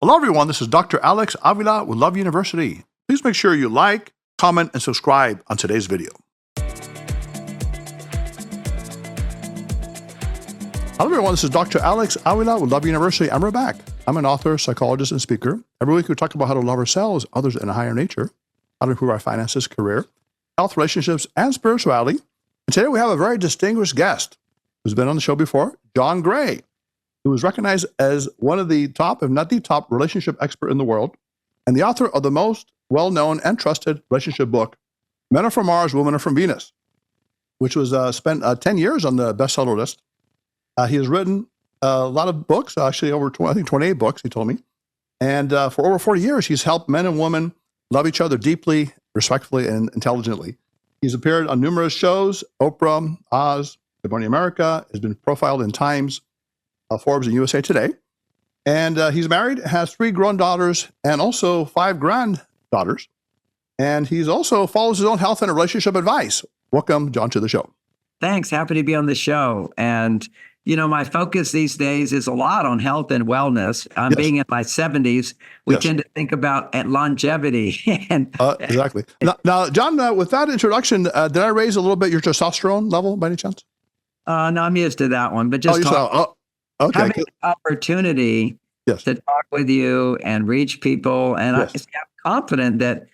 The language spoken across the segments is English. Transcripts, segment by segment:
Hello, everyone. This is Dr. Alex Avila with Love University. Please make sure you like, comment, and subscribe on today's video. Hello, everyone. This is Dr. Alex Avila with Love University. I'm back. I'm an author, psychologist, and speaker. Every week we talk about how to love ourselves, others, and a higher nature, how to improve our finances, career, health, relationships, and spirituality. And today we have a very distinguished guest who's been on the show before, John Gray, who is recognized as one of the top, if not the top, relationship expert in the world, and the author of the most well-known and trusted relationship book, Men Are From Mars, Women Are From Venus, which was spent 10 years on the bestseller list. He has written a lot of books, actually over 28 books, he told me. And for over 40 years, he's helped men and women love each other deeply, respectfully, and intelligently. He's appeared on numerous shows, Oprah, Oz, Good Morning America, has been profiled in Times, Forbes, and USA Today. And he's married, has 3 grown daughters, and also 5 granddaughters. And he's also follows his own health and relationship advice. Welcome, John, to the show. Thanks. Happy to be on the show. And, you know, my focus these days is a lot on health and wellness. I'm being in my 70s. We tend to think about longevity. And exactly. Now, John, with that introduction, did I raise a little bit your testosterone level by any chance? no, I'm used to that one. But just okay. having the opportunity to talk with you and reach people. And I'm confident that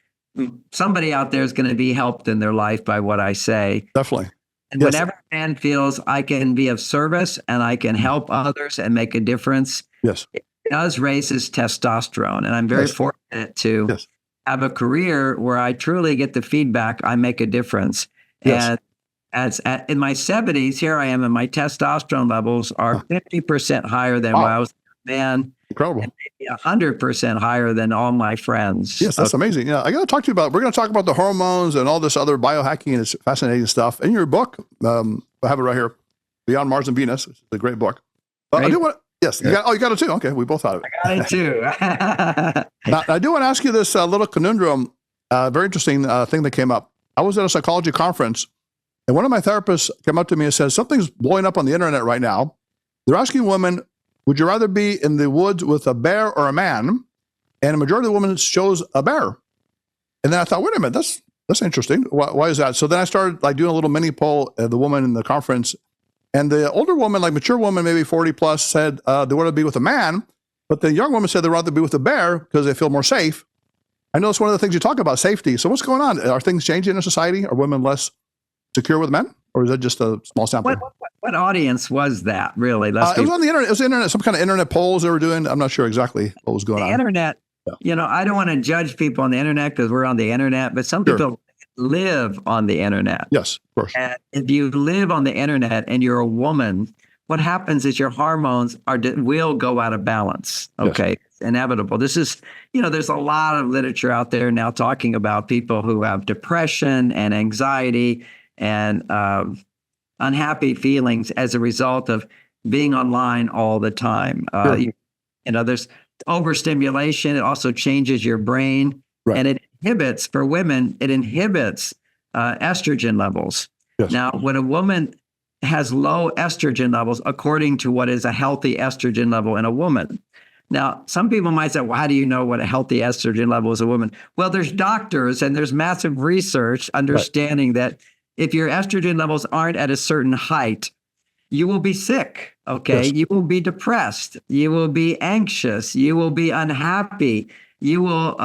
somebody out there is going to be helped in their life by what I say. Definitely. And whenever a man feels I can be of service and I can help others and make a difference, it does raise his testosterone. And I'm very fortunate to have a career where I truly get the feedback I make a difference. And in my 70s, here I am, and my testosterone levels are 50% higher than when I was a man. Incredible. And maybe 100% higher than all my friends. Yes, that's amazing. Yeah, I got to talk to you about, we're going to talk about the hormones and all this other biohacking, and it's fascinating stuff. In your book, I have it right here, Beyond Mars and Venus, which is a great book. I do want you got it too. Okay, we both have it. I got it too. Now, I do want to ask you this little conundrum, very interesting thing that came up. I was at a psychology conference, and one of my therapists came up to me and said, something's blowing up on the internet right now. They're asking women, would you rather be in the woods with a bear or a man? And a majority of the women chose a bear. And then I thought, wait a minute, that's interesting. Why is that? So then I started doing a little mini poll of the woman in the conference. And the older woman, mature woman, maybe 40 plus, said they want to be with a man. But the young woman said they'd rather be with a bear because they feel more safe. I know it's one of the things you talk about, safety. So what's going on? Are things changing in society? Are women less secure with men? Or is that just a small sample? What audience was that, really? It was on the internet. It was internet, some kind of internet polls they were doing. I'm not sure exactly what was going on. The internet, you know, I don't want to judge people on the internet because we're on the internet, but some people live on the internet. Yes, of course. And if you live on the internet and you're a woman, what happens is your hormones will go out of balance. Okay. Yes. It's inevitable. This is, you know, there's a lot of literature out there now talking about people who have depression and anxiety and unhappy feelings as a result of being online all the time. You know, there's overstimulation. It also changes your brain, and it inhibits, for women, it inhibits estrogen levels. Yes. Now, when a woman has low estrogen levels, according to what is a healthy estrogen level in a woman. Now, some people might say, well, how do you know what a healthy estrogen level is in a woman? Well, there's doctors and there's massive research understanding that if your estrogen levels aren't at a certain height, you will be sick, okay? Yes. You will be depressed. You will be anxious. You will be unhappy. You will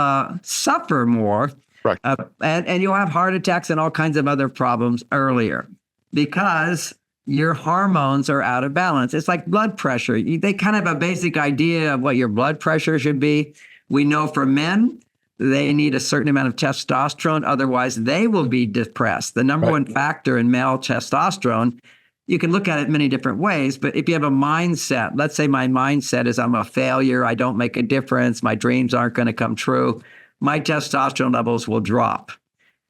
suffer more. Right. And you'll have heart attacks and all kinds of other problems earlier because your hormones are out of balance. It's like blood pressure. They kind of have a basic idea of what your blood pressure should be. We know for men, they need a certain amount of testosterone. Otherwise, they will be depressed. The number one factor in male testosterone, you can look at it many different ways. But if you have a mindset, let's say my mindset is I'm a failure. I don't make a difference. My dreams aren't going to come true. My testosterone levels will drop.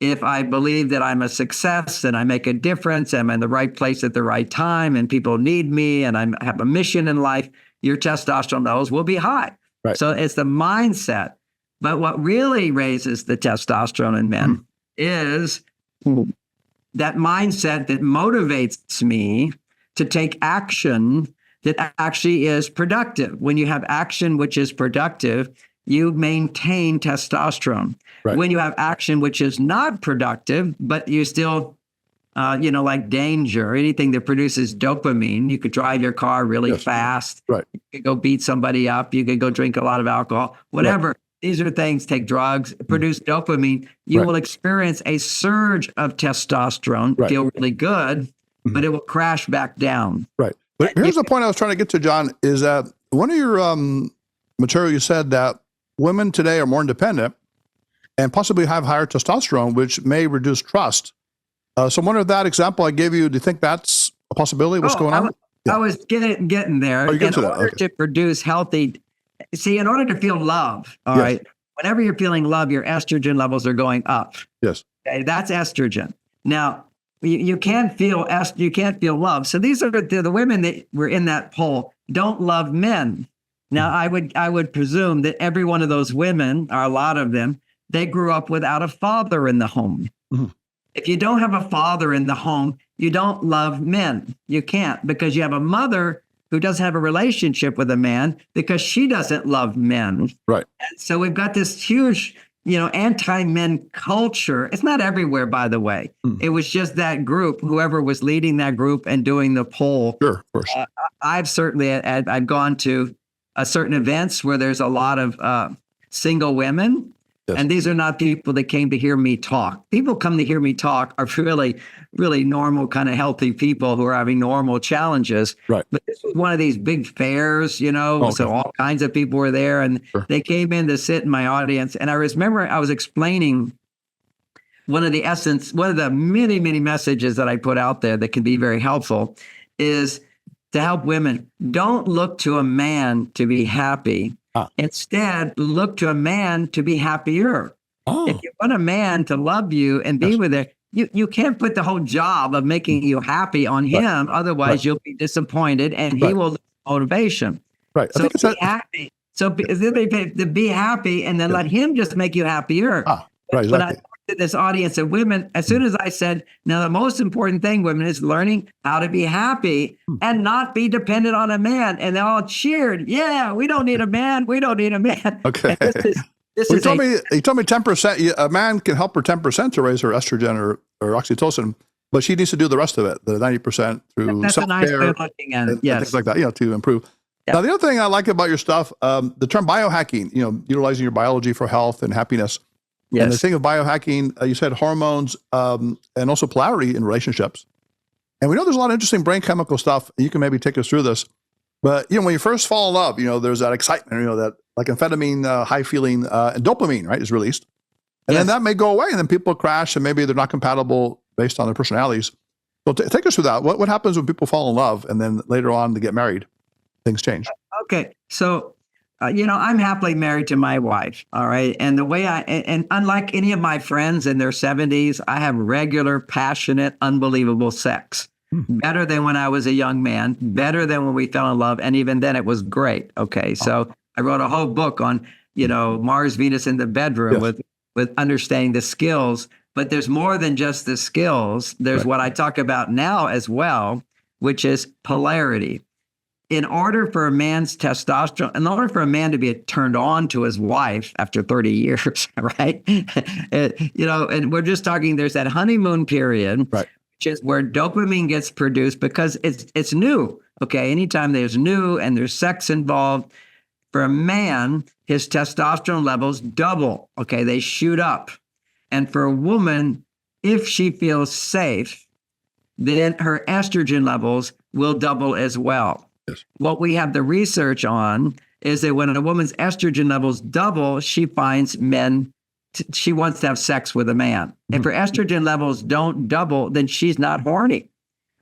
If I believe that I'm a success and I make a difference, I'm in the right place at the right time and people need me and I have a mission in life, your testosterone levels will be high. Right. So it's the mindset. But what really raises the testosterone in men is that mindset that motivates me to take action that actually is productive. When you have action which is productive, you maintain testosterone. Right. When you have action which is not productive, but you still, like danger, anything that produces dopamine, you could drive your car really fast. Right. You could go beat somebody up. You could go drink a lot of alcohol, whatever. Right. These are things, take drugs, produce dopamine. You will experience a surge of testosterone, feel really good, but it will crash back down. Right. But here's the point I was trying to get to, John, is that one of your material, you said that women today are more independent and possibly have higher testosterone, which may reduce trust. So I wonder if that example I gave you, do you think that's a possibility? What's going on? I was getting there. Oh, in order to produce healthy, in order to feel love, all right, whenever you're feeling love, your estrogen levels are going up. Yes. Okay, that's estrogen. Now, you can't feel love. So these are the women that were in that poll don't love men. Now, I would presume that every one of those women, or a lot of them, they grew up without a father in the home. Mm-hmm. If you don't have a father in the home, you don't love men. You can't, because you have a mother who doesn't have a relationship with a man because she doesn't love men. Right. And so we've got this huge, anti-men culture. It's not everywhere, by the way. It was just that group, whoever was leading that group and doing the poll. Sure, of course. I've gone to certain events where there's a lot of single women. Yes. And these are not people that came to hear me talk. People come to hear me talk are really, really normal, kind of healthy people who are having normal challenges. Right. But this was one of these big fairs, so all kinds of people were there, and they came in to sit in my audience. And I remember I was explaining one of the many, many messages that I put out there that can be very helpful is to help women. Don't look to a man to be happy. Instead, look to a man to be happier. If you want a man to love you and be with it, you can't put the whole job of making you happy on him. Otherwise, you'll be disappointed, and he will lose motivation. Right. So be happy. So be happy, and then let him just make you happier. Right. Exactly. But I to this audience of women, as soon as I said, now the most important thing, women, is learning how to be happy and not be dependent on a man. And they all cheered. Yeah, we don't need a man. We don't need a man. Okay. You told me 10%, a man can help her 10% to raise her estrogen or oxytocin, but she needs to do the rest of it, the 90% through That's self-care. a nice way of looking at it. Yes. And things like that, to improve. Yep. Now, the other thing I like about your stuff, the term biohacking, utilizing your biology for health and happiness. Yes. And the thing of biohacking, you said hormones and also polarity in relationships. And we know there's a lot of interesting brain chemical stuff. You can maybe take us through this. But, when you first fall in love, there's that excitement, that like amphetamine, high feeling, and dopamine, right, is released. And then that may go away, and then people crash, and maybe they're not compatible based on their personalities. So take us through that. What happens when people fall in love and then later on they get married? Things change. Okay. So, I'm happily married to my wife. All right. And the way and unlike any of my friends in their 70s, I have regular, passionate, unbelievable sex. Better than when I was a young man, better than when we fell in love. And even then it was great. Okay. So I wrote a whole book on, Mars, Venus in the bedroom with understanding the skills. But there's more than just the skills. There's what I talk about now as well, which is polarity. In order for a man's testosterone, in order for a man to be turned on to his wife after 30 years, right? And we're just talking, there's that honeymoon period, which is where dopamine gets produced because it's new. Okay. Anytime there's new and there's sex involved, for a man, his testosterone levels double. Okay. They shoot up. And for a woman, if she feels safe, then her estrogen levels will double as well. What we have the research on is that when a woman's estrogen levels double, she finds men, she wants to have sex with a man. If her estrogen levels don't double, then she's not horny.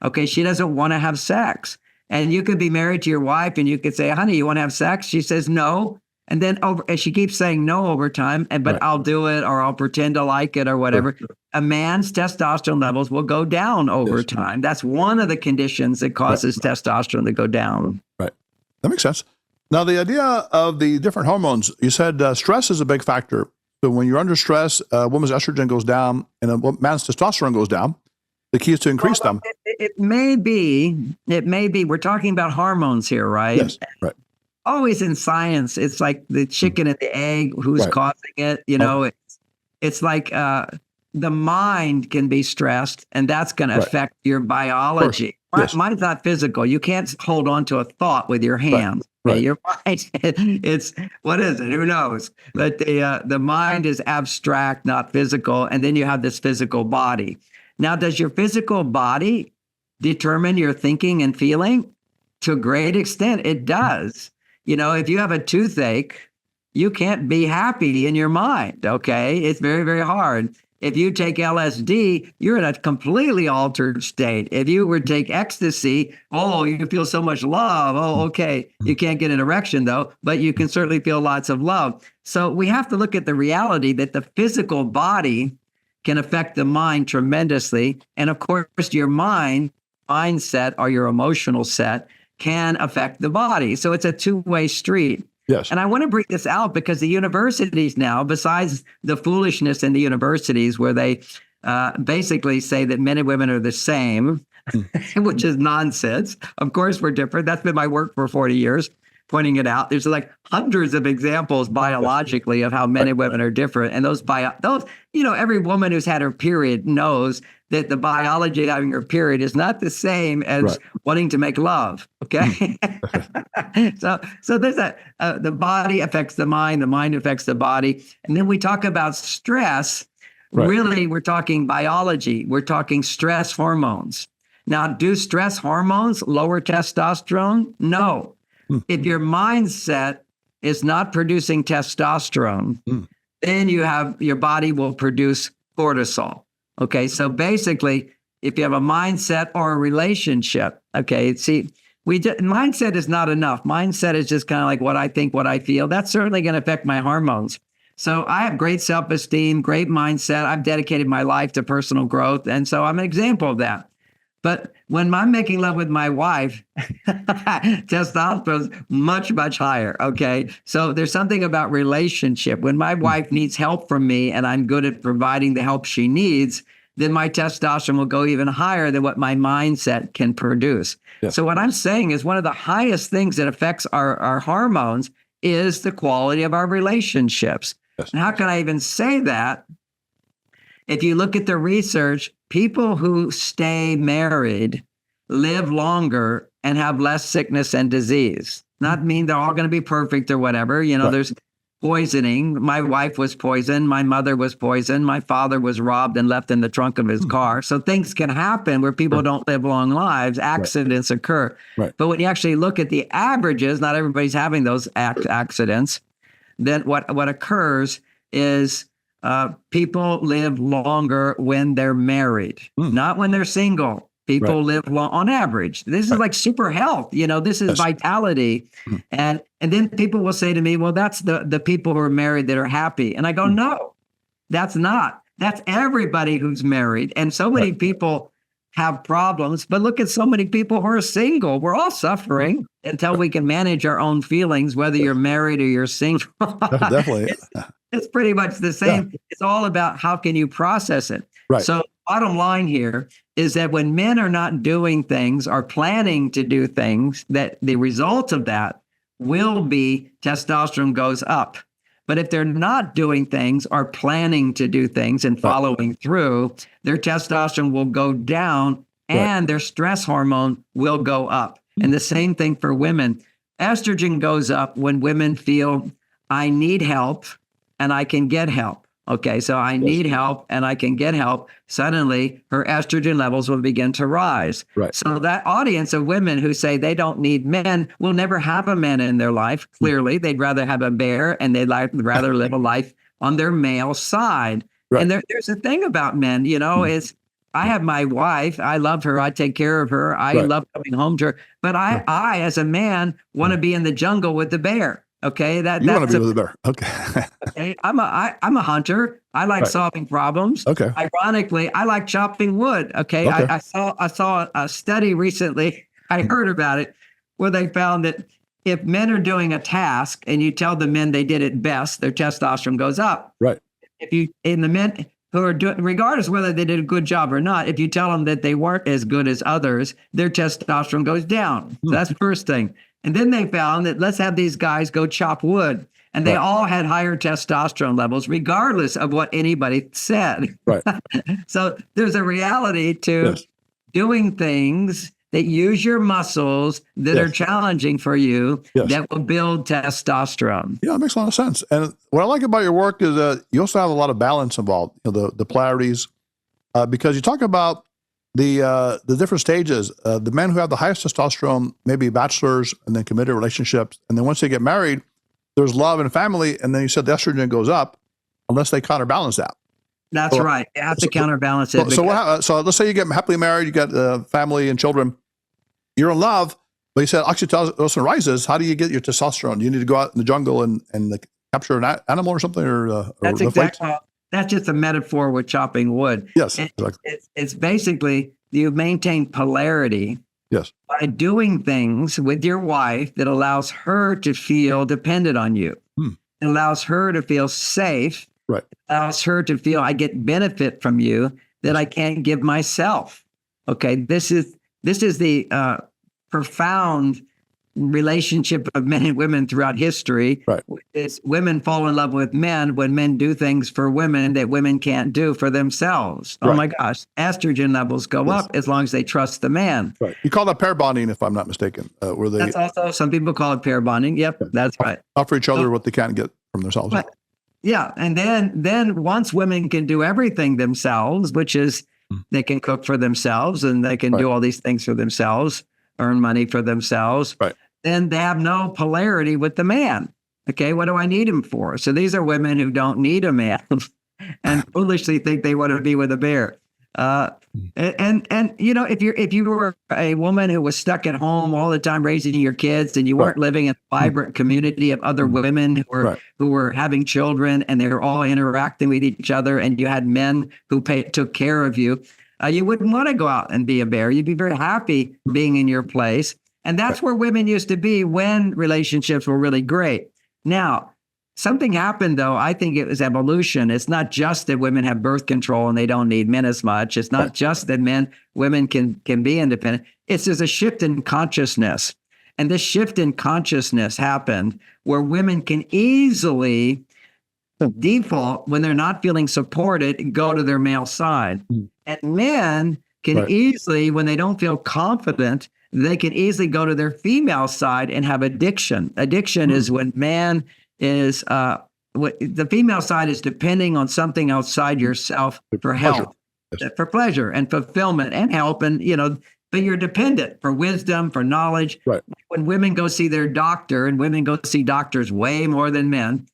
Okay, she doesn't want to have sex. And you could be married to your wife and you could say, honey, you want to have sex? She says no. And then and she keeps saying no over time, but I'll do it, or I'll pretend to like it or whatever. A man's testosterone levels will go down over time. That's one of the conditions that causes testosterone to go down. Right. That makes sense. Now, the idea of the different hormones, you said stress is a big factor. So when you're under stress, a woman's estrogen goes down and a man's testosterone goes down. The key is to increase them. It may be, we're talking about hormones here, right? Yes, right. Always in science, it's like the chicken and the egg, who's Right. causing it, it's like the mind can be stressed, and that's going to affect your biology. Yes. Mine's not physical. You can't hold on to a thought with your hands. Right. Okay? Your mind, it's, what is it? Who knows? But the mind is abstract, not physical. And then you have this physical body. Now, does your physical body determine your thinking and feeling? To a great extent, it does. If you have a toothache, you can't be happy in your mind, okay? It's very, very hard. If you take LSD, you're in a completely altered state. If you were to take ecstasy, you feel so much love. Oh, okay. You can't get an erection, though, but you can certainly feel lots of love. So we have to look at the reality that the physical body can affect the mind tremendously. And of course, your mindset or your emotional set can affect the body. So it's a two-way street. Yes. And I want to bring this out because the universities now, besides the foolishness in the universities where they basically say that men and women are the same, which is nonsense. Of course, we're different. That's been my work for 40 years, pointing it out. There's like hundreds of examples biologically of how men and women are different. And those, every woman who's had her period knows that the biology of having her period is not the same as wanting to make love. Okay. So there's the body affects the mind affects the body. And then we talk about stress. Really, we're talking biology. We're talking stress hormones. Now, do stress hormones lower testosterone? No. If your mindset is not producing testosterone, then your body will produce cortisol. Okay, so basically, if you have a mindset or a relationship, mindset is not enough. Mindset is just kind of like what I think, what I feel. That's certainly going to affect my hormones. So I have great self-esteem, great mindset. I've dedicated my life to personal growth. And so I'm an example of that. But when I'm making love with my wife, testosterone's much, much higher. Okay. So there's something about relationship. When my wife needs help from me and I'm good at providing the help she needs, then my testosterone will go even higher than what my mindset can produce. Yeah. So what I'm saying is one of the highest things that affects our hormones is the quality of our relationships. Yes. And how can I even say that? If you look at the research, people who stay married live longer and have less sickness and disease. Not mean they're all going to be perfect or whatever. There's poisoning. My wife was poisoned. My mother was poisoned. My father was robbed and left in the trunk of his car. So things can happen where people don't live long lives. Accidents occur. Right. But when you actually look at the averages, not everybody's having those accidents. Then what occurs is people live longer when they're married, not when they're single. People live long on average. This is like super health. This is vitality. And then people will say to me, well, that's the people who are married that are happy. And I go, no, that's not. That's everybody who's married. And so many people have problems, but look at so many people who are single. We're all suffering until we can manage our own feelings, whether you're married or you're single. Definitely. It's pretty much the same. Yeah. It's all about how can you process it. Right. So bottom line here is that when men are not doing things or planning to do things, that the result of that will be testosterone goes up. But if they're not doing things or planning to do things and following through, their testosterone will go down and their stress hormone will go up. And the same thing for women. Estrogen goes up when women feel, I need help and I can get help. Okay, so I need help and I can get help. Suddenly, her estrogen levels will begin to rise. Right. So that audience of women who say they don't need men will never have a man in their life. Clearly, they'd rather have a bear and they'd rather live a life on their male side. Right. And there's a thing about men, is I have my wife. I love her. I take care of her. I love coming home to her. But I as a man, want to be in the jungle with the bear. Okay, that's you want to be with the bear. Okay. Okay, I'm a hunter. I like solving problems. Okay. Ironically, I like chopping wood. Okay. I saw a study recently. I heard about it where they found that if men are doing a task and you tell the men they did it best, their testosterone goes up. Right. If the men who are doing, regardless whether they did a good job or not, if you tell them that they weren't as good as others, their testosterone goes down. So that's the first thing. And then they found that let's have these guys go chop wood. And they all had higher testosterone levels, regardless of what anybody said. Right. So there's a reality to doing things that use your muscles that are challenging for you that will build testosterone. Yeah, it makes a lot of sense. And what I like about your work is that you also have a lot of balance involved, the polarities, because you talk about the different stages. The men who have the highest testosterone may be bachelors and then committed relationships. And then once they get married, there's love and family. And then you said the estrogen goes up unless they counterbalance that. That's right. You have to counterbalance it. So let's say you get happily married, you got family and children, you're in love, but you said oxytocin rises. How do you get your testosterone? Do you need to go out in the jungle and capture an animal or something? That's exactly. That's just a metaphor with chopping wood. Yes, exactly. It's basically you maintain polarity. Yes. By doing things with your wife that allows her to feel dependent on you. It allows her to feel safe. Right. It allows her to feel I get benefit from you that I can't give myself. Okay. This is the profound relationship of men and women throughout history. Right. It's women fall in love with men when men do things for women that women can't do for themselves. Right. Oh my gosh. Estrogen levels go up as long as they trust the man. Right. You call that pair bonding, if I'm not mistaken. Where they That's also, some people call it pair bonding. Yep. That's right. Offer each other what they can't get from themselves. But, yeah. And then once women can do everything themselves, which is they can cook for themselves and they can do all these things for themselves, earn money for themselves. Right. Then they have no polarity with the man. Okay, what do I need him for? So these are women who don't need a man and foolishly think they want to be with a bear. And if you were a woman who was stuck at home all the time raising your kids and you weren't living in a vibrant community of other women who were having children and they were all interacting with each other and you had men who took care of you, you wouldn't want to go out and be a bear. You'd be very happy being in your place. And that's where women used to be when relationships were really great. Now, something happened, though. I think it was evolution. It's not just that women have birth control and they don't need men as much. It's not just that women can be independent. It's there's a shift in consciousness. And this shift in consciousness happened where women can easily default when they're not feeling supported and go to their male side. And men can easily, when they don't feel confident, they can easily go to their female side and have addiction. Addiction is when man is, the female side is depending on something outside yourself for help, for pleasure and fulfillment and help. And, but you're dependent for wisdom, for knowledge. Right. When women go see their doctor, and women go see doctors way more than men,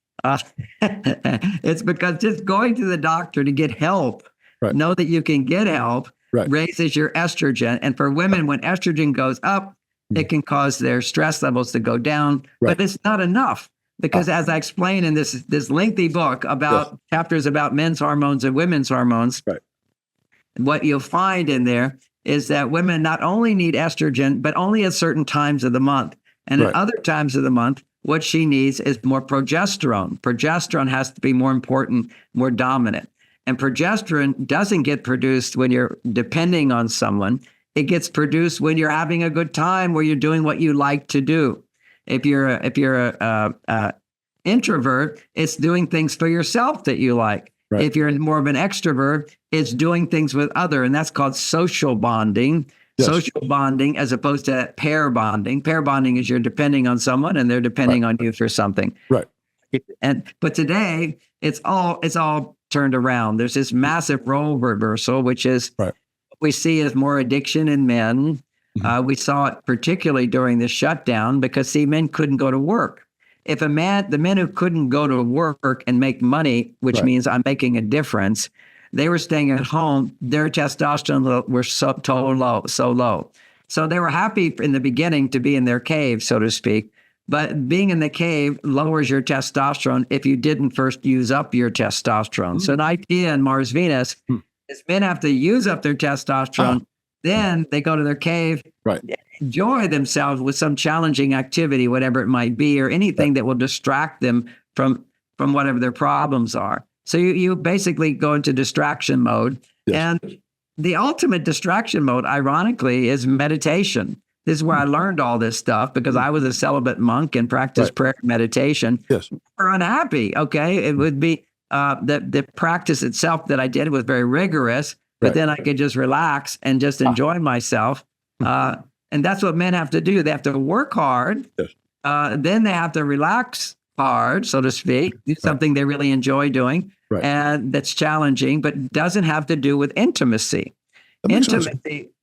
it's because just going to the doctor to get help, know that you can get help, raises your estrogen. And for women, when estrogen goes up, it can cause their stress levels to go down. But it's not enough because as I explain in this lengthy book about chapters about men's hormones and women's hormones, what you'll find in there is that women not only need estrogen, but only at certain times of the month. And at other times of the month, what she needs is more progesterone. Progesterone has to be more important, more dominant. And progesterone doesn't get produced when you're depending on someone. It gets produced when you're having a good time, where you're doing what you like to do. If you're a introvert, it's doing things for yourself that you like. If you're more of an extrovert, it's doing things with other, and that's called social bonding. Social bonding as opposed to pair bonding. Pair bonding is you're depending on someone and they're depending on you for something. But today it's all turned around. There's this massive role reversal, which is what we see as more addiction in men. We saw it particularly during the shutdown because, men couldn't go to work. If the men who couldn't go to work and make money, which means I'm making a difference, they were staying at home, their testosterone were so low. So they were happy in the beginning to be in their cave, so to speak. But being in the cave lowers your testosterone if you didn't first use up your testosterone. So an idea in Mars Venus is men have to use up their testosterone, then they go to their cave, enjoy themselves with some challenging activity, whatever it might be, or anything that will distract them from whatever their problems are. So you basically go into distraction mode. Yes. And the ultimate distraction mode, ironically, is meditation. This is where I learned all this stuff because I was a celibate monk and practiced prayer and meditation. Yes. Or unhappy. Okay. It would be the practice itself that I did was very rigorous, but then I could just relax and just enjoy myself. And that's what men have to do. They have to work hard. Yes. Then they have to relax hard, so to speak, do something they really enjoy doing. And that's challenging, but doesn't have to do with intimacy.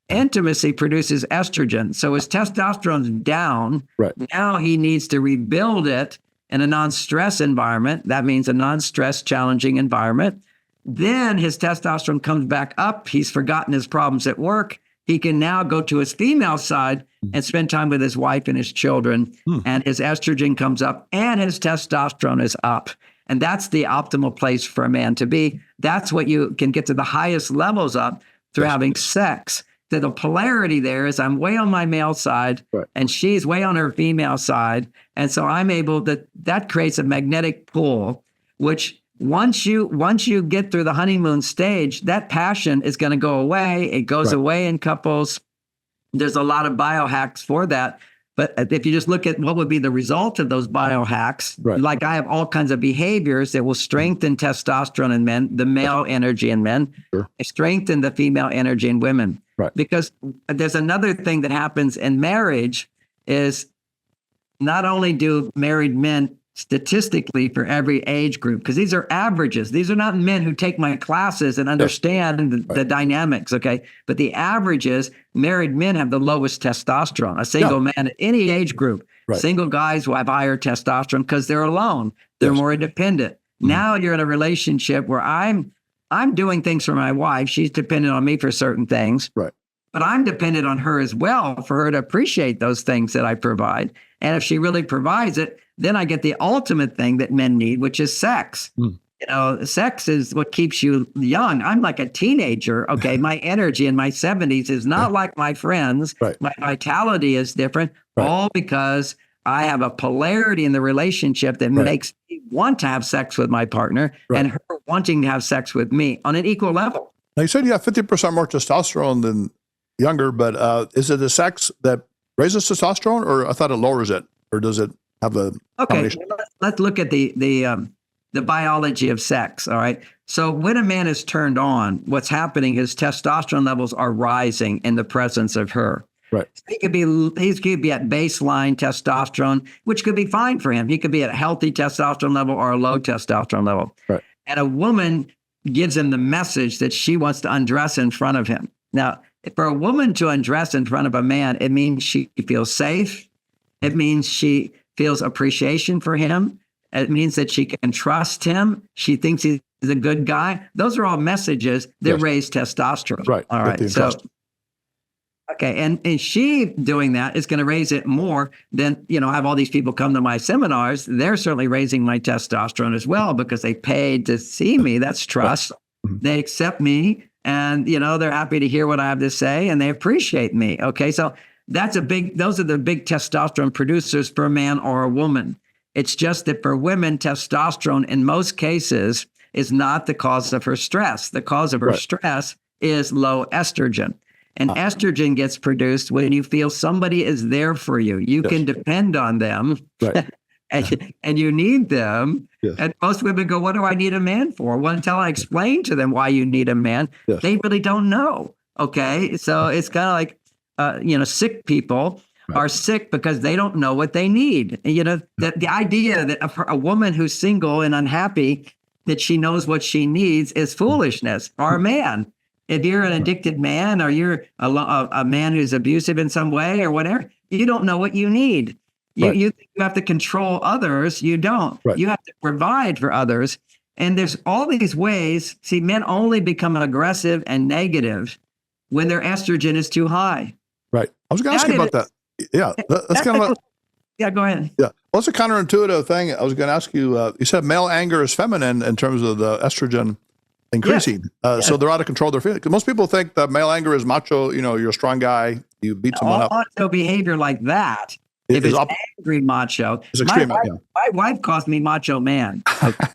Intimacy produces estrogen. So his testosterone's down. Now he needs to rebuild it in a non-stress environment. That means a non-stress, challenging environment. Then his testosterone comes back up. He's forgotten his problems at work. He can now go to his female side and spend time with his wife and his children. And his estrogen comes up and his testosterone is up. And that's the optimal place for a man to be. That's what you can get to the highest levels of through having sex. So the polarity there is I'm way on my male side and she's way on her female side. And so I'm able that creates a magnetic pull, which once you get through the honeymoon stage, that passion is going to go away. It goes away in couples. There's a lot of biohacks for that. But if you just look at what would be the result of those biohacks, like I have all kinds of behaviors that will strengthen testosterone in men, the male energy in men, strengthen the female energy in women. Because there's another thing that happens in marriage is not only do married men statistically for every age group, because these are averages. These are not men who take my classes and understand the dynamics, okay? But the averages, married men have the lowest testosterone. A single man at any age group, single guys will have higher testosterone because they're alone. They're more independent. Now you're in a relationship where I'm doing things for my wife. She's dependent on me for certain things. But I'm dependent on her as well for her to appreciate those things that I provide. And if she really provides it, then I get the ultimate thing that men need, which is sex. You know, sex is what keeps you young. I'm like a teenager. Okay. My energy in my 70s is not like my friends. My vitality is different, all because I have a polarity in the relationship that makes me want to have sex with my partner and her wanting to have sex with me on an equal level. Now, you said you have 50% more testosterone than younger, but is it the sex that raises testosterone, or I thought it lowers it, or does it have a combination? Let's look at the biology of sex. All right. So when a man is turned on, what's happening, his testosterone levels are rising in the presence of her. So he could be at baseline testosterone, which could be fine for him. He could be at a healthy testosterone level or a low testosterone level. And a woman gives him the message that she wants to undress in front of him. Now, for a woman to undress in front of a man, it means she feels safe. It means she feels appreciation for him. It means that she can trust him. She thinks he's a good guy. Those are all messages that raise testosterone. All right. So, okay. And she doing that is going to raise it more than, I have all these people come to my seminars. They're certainly raising my testosterone as well because they paid to see me. That's trust. They accept me. And, they're happy to hear what I have to say and they appreciate me. Okay. So those are the big testosterone producers for a man or a woman. It's just that for women, testosterone in most cases is not the cause of her stress. The cause of her stress is low estrogen. And estrogen gets produced when you feel somebody is there for you. You can depend on them and you need them. And most women go, what do I need a man for? Well, until I explain to them why you need a man, they really don't know. Okay. So it's kind of like, sick people are sick because they don't know what they need. The idea that a woman who's single and unhappy, that she knows what she needs is foolishness. Or a man. If you're an addicted man or you're a man who's abusive in some way or whatever, you don't know what you need. You have to control others. You don't. You have to provide for others. And there's all these ways. See, men only become aggressive and negative when their estrogen is too high. I was going to ask you about that. Yeah. That's kind of go ahead. Yeah. Well, it's a counterintuitive thing. I was going to ask you, you said male anger is feminine in terms of the estrogen increasing. So they're out of control of their feelings. Because most people think that male anger is macho, you're a strong guy, you beat someone up. Macho behavior like that If it's angry macho, it's extreme. my wife calls me macho man. Okay.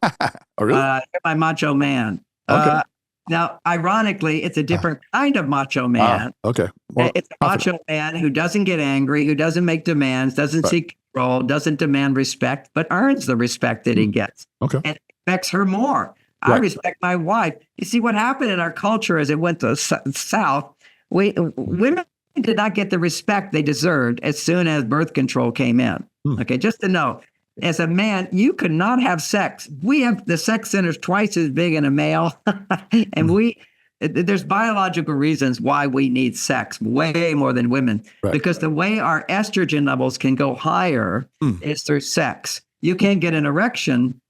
Oh, really? My macho man. Okay. Now, ironically, it's a different kind of macho man. Okay. Well, it's a macho man who doesn't get angry, who doesn't make demands, doesn't seek control, doesn't demand respect, but earns the respect that he gets. Okay. And respects her more. I respect my wife. You see, what happened in our culture as it went to the South, women did not get the respect they deserved as soon as birth control came in. Okay, just to know, as a man, you could not have sex. We have the sex centers twice as big in a male, and there's biological reasons why we need sex way more than women, because the way our estrogen levels can go higher is through sex. You can't get an erection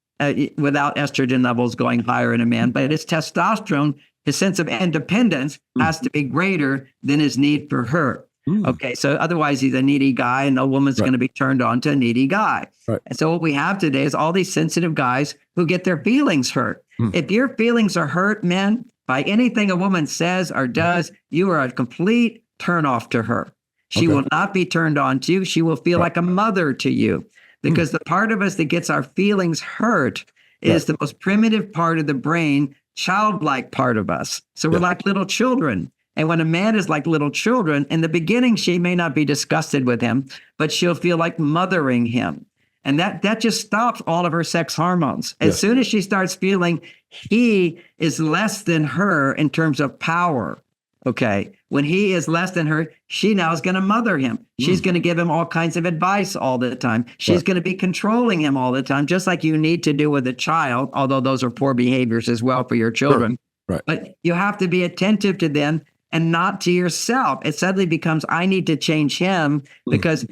without estrogen levels going higher in a man, but it's testosterone. His sense of independence has to be greater than his need for her. Okay, so otherwise he's a needy guy, and no woman's going to be turned on to a needy guy. And so what we have today is all these sensitive guys who get their feelings hurt. If your feelings are hurt, men, by anything a woman says or does, you are a complete turnoff to her. She will not be turned on to you. She will feel like a mother to you, because the part of us that gets our feelings hurt is the most primitive part of the brain, childlike part of us. So we're like little children. And when a man is like little children, in the beginning, she may not be disgusted with him, but she'll feel like mothering him. And that just stops all of her sex hormones. As soon as she starts feeling he is less than her in terms of power, okay, when he is less than her, she now is going to mother him. She's going to give him all kinds of advice all the time. She's going to be controlling him all the time, just like you need to do with a child, although those are poor behaviors as well for your children. But you have to be attentive to them and not to yourself. It suddenly becomes, I need to change him because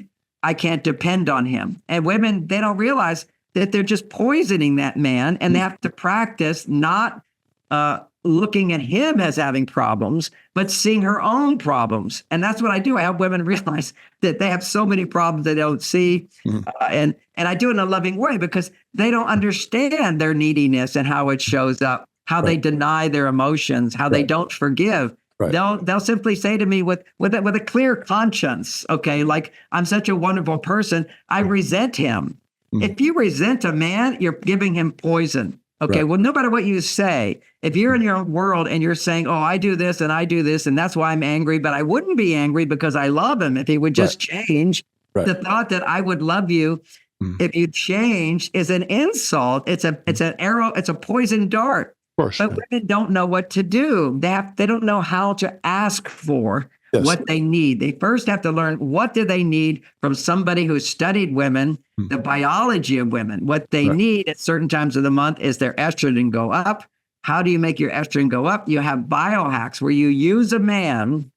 I can't depend on him. And women, they don't realize that they're just poisoning that man, and they have to practice not looking at him as having problems, but seeing her own problems. And that's what I do. I help women realize that they have so many problems they don't see. And I do it in a loving way, because they don't understand their neediness and how it shows up, how they deny their emotions, how they don't forgive. They'll simply say to me with a clear conscience, okay, like, I'm such a wonderful person, I resent him. If you resent a man, you're giving him poison. Okay, well, no matter what you say, if you're in your own world and you're saying, oh, I do this and that's why I'm angry, but I wouldn't be angry because I love him if he would just change. The thought that I would love you if you change is an insult. It's an arrow. It's a poison dart. But women don't know what to do. They don't know how to ask for what they need. They first have to learn, what do they need from somebody who studied women, the biology of women. What they need at certain times of the month is their estrogen go up. How do you make your estrogen go up? You have biohacks where you use a man,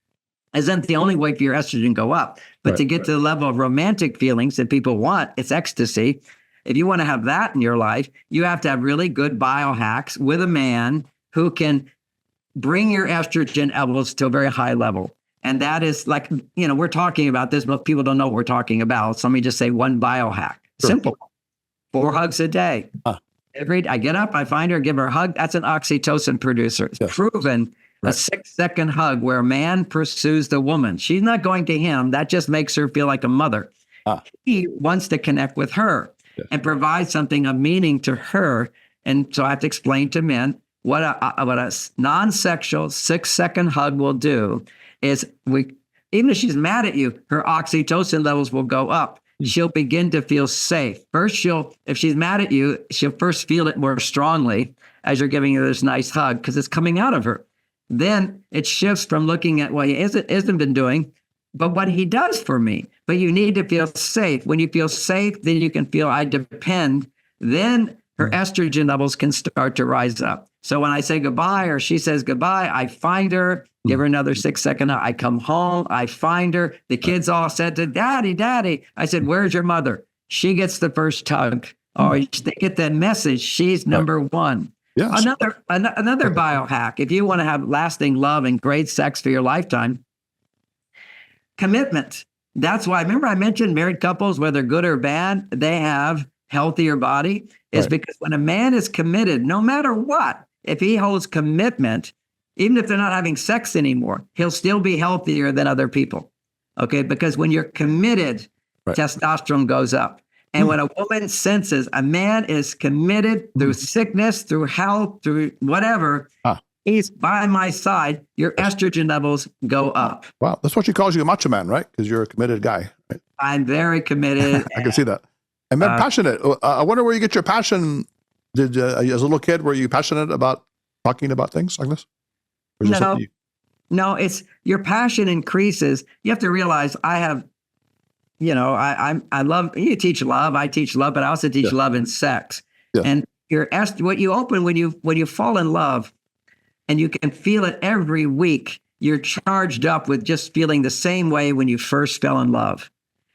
isn't the only way for your estrogen go up, but to get to the level of romantic feelings that people want, it's ecstasy. If you want to have that in your life, you have to have really good biohacks with a man who can bring your estrogen levels to a very high level. And that is like, we're talking about this, but people don't know what we're talking about. So let me just say one biohack. Simple. 4 hugs a day. I get up, I find her, give her a hug. That's an oxytocin producer. It's proven. A 6-second hug where a man pursues the woman. She's not going to him. That just makes her feel like a mother. He wants to connect with her and provide something of meaning to her. And so I have to explain to men what a non-sexual 6-second hug will do is even if she's mad at you, her oxytocin levels will go up. She'll begin to feel safe. First, if she's mad at you, she'll first feel it more strongly as you're giving her this nice hug because it's coming out of her. Then it shifts from looking at what he hasn't been doing, but what he does for me. But you need to feel safe. When you feel safe, then you can feel I depend. Then her estrogen levels can start to rise up. So when I say goodbye or she says goodbye, I find her, give her another 6-second hug. I come home, I find her. The kids all said to Daddy, Daddy. I said, where's your mother? She gets the first hug. Oh, they get that message. She's number one. Yes. Another biohack, if you want to have lasting love and great sex for your lifetime, commitment. That's why, remember I mentioned married couples, whether good or bad, they have healthier body, is because when a man is committed, no matter what, if he holds commitment, even if they're not having sex anymore, he'll still be healthier than other people. Okay, because when you're committed, testosterone goes up. And when a woman senses a man is committed through sickness, through health, through whatever, he's by my side, your estrogen levels go up. Wow. That's what she calls you, a macho man, right? Because you're a committed guy. Right? I'm very committed. I can see that. And then passionate. I wonder where you get your passion. Did as a little kid, were you passionate about talking about things like this? No, it's your passion increases. You have to realize I have, I love, you teach love, I teach love, but I also teach love and sex. Yeah. And what you open when you fall in love, and you can feel it every week, you're charged up with just feeling the same way when you first fell in love.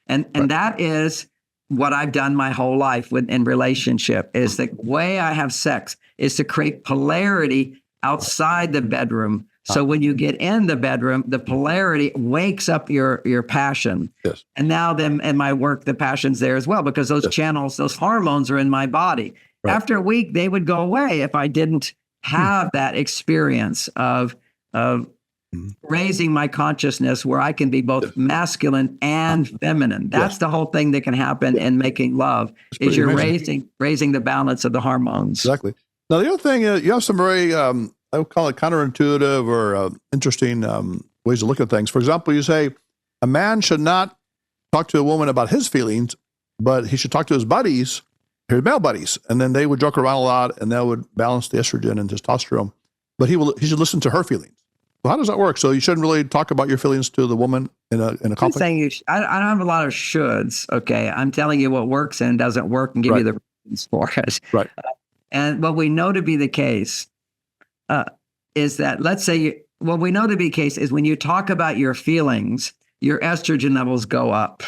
And that is what I've done my whole life in relationship, is the way I have sex is to create polarity outside the bedroom. So when you get in the bedroom, the polarity wakes up your passion. Yes. And now then in my work, the passion's there as well, because those channels, those hormones are in my body. Right. After a week, they would go away if I didn't have that experience of raising my consciousness where I can be both masculine and feminine. That's the whole thing that can happen in making love, is you're raising the balance of the hormones. Exactly. Now, the other thing is you have some very, I would call it counterintuitive or interesting ways to look at things. For example, you say a man should not talk to a woman about his feelings, but he should talk to his buddies, his male buddies, and then they would joke around a lot, and that would balance the estrogen and testosterone. But he should listen to her feelings. Well, how does that work? So you shouldn't really talk about your feelings to the woman in a conflict? I'm saying I don't have a lot of shoulds, okay? I'm telling you what works and doesn't work and give you the reasons for it. Right. And what we know to be the case is that, what we know to be the case is when you talk about your feelings, your estrogen levels go up.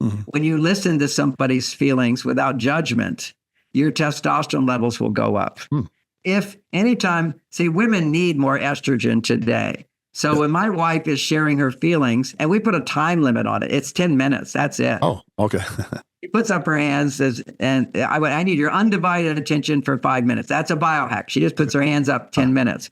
Mm-hmm. When you listen to somebody's feelings without judgment, your testosterone levels will go up. If anytime, women need more estrogen today. So when my wife is sharing her feelings, and we put a time limit on it, it's 10 minutes. That's it. Oh, okay. She puts up her hands and I need your undivided attention for 5 minutes. That's a biohack. She just puts her hands up 10 minutes.